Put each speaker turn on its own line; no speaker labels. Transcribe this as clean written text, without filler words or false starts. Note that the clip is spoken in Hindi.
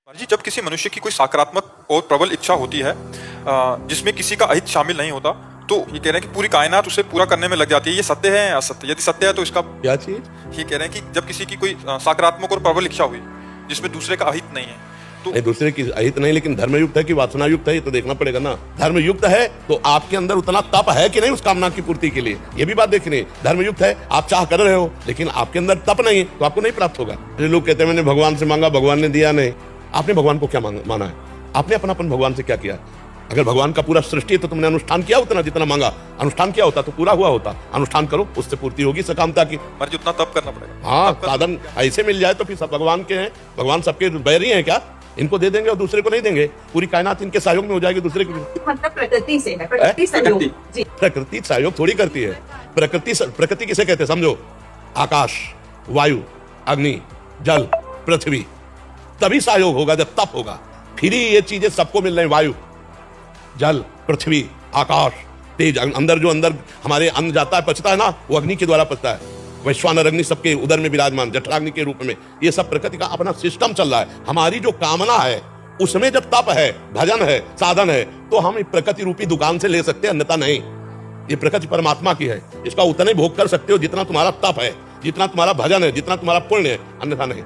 जी, जब किसी मनुष्य की कोई सकारात्मक और प्रबल इच्छा होती है जिसमें किसी का अहित शामिल नहीं होता, तो ये कह रहे हैं कि पूरी कायनात उसे पूरा करने में लग जाती है। ये सत्य है या असत्य? यदि सत्य है तो इसका
क्या चीज?
ये कह रहे हैं कि जब किसी की कोई सकारात्मक और प्रबल इच्छा हुई जिसमें दूसरे का अहित नहीं है, तो
नहीं, दूसरे की अहित नहीं, लेकिन धर्मयुक्त है कि वासनायुक्त है, ये तो देखना पड़ेगा ना। धर्मयुक्त है तो आपके अंदर उतना तप है कि नहीं उस कामना की पूर्ति के लिए, ये भी बात देखनी है। धर्मयुक्त है, आप चाह कर रहे हो लेकिन आपके अंदर तप नहीं है तो आपको नहीं प्राप्त होगा। लोग कहते हैं मैंने भगवान से मांगा, भगवान ने दिया नहीं। आपने भगवान को क्या माना है? आपने अपनापन भगवान से क्या किया? अगर भगवान का पूरा सृष्टि है तो तुमने अनुष्ठान किया उतना जितना मांगा, अनुष्ठान किया होता तो पूरा हुआ होता। अनुष्ठान करो, उससे पूर्ति होगी सकामता की।
मर्ज उतना तप करना पड़ेगा।
हाँ, साधन ऐसे मिल जाए तो फिर सब भगवान के हैं। भगवान सबके बैरी हैं क्या? इनको दे देंगे और दूसरे को नहीं देंगे? पूरी कायनात इनके सहयोग में हो जाएगी दूसरे को।
मतलब प्रकृति से है, प्रकृति सहयोग। जी,
प्रकृति सहयोग थोड़ी करती है। प्रकृति किसे कहते हैं समझो? आकाश, वायु, अग्नि, जल, पृथ्वी। तभी सहयोग होगा जब तप होगा। फिर ही ये चीजें सबको मिल रही। वायु, जल, पृथ्वी, आकाश, तेज, अंदर जो अंदर हमारे अन्न जाता है पचता है ना, वो अग्नि के द्वारा पचता है। वैश्वानर अग्नि सबके उदर में विराजमान, जठराग्नि के रूप में। ये सब प्रकृति का अपना सिस्टम चल रहा है। हमारी जो कामना है उसमें जब तप है, भजन है, साधन है, तो हम प्रकृति रूपी दुकान से ले सकते हैं, अन्यथा नहीं। ये प्रकृति परमात्मा की है, इसका उतना ही भोग कर सकते हो जितना तुम्हारा तप है, जितना तुम्हारा भजन है, जितना तुम्हारा पुण्य है, अन्यथा नहीं।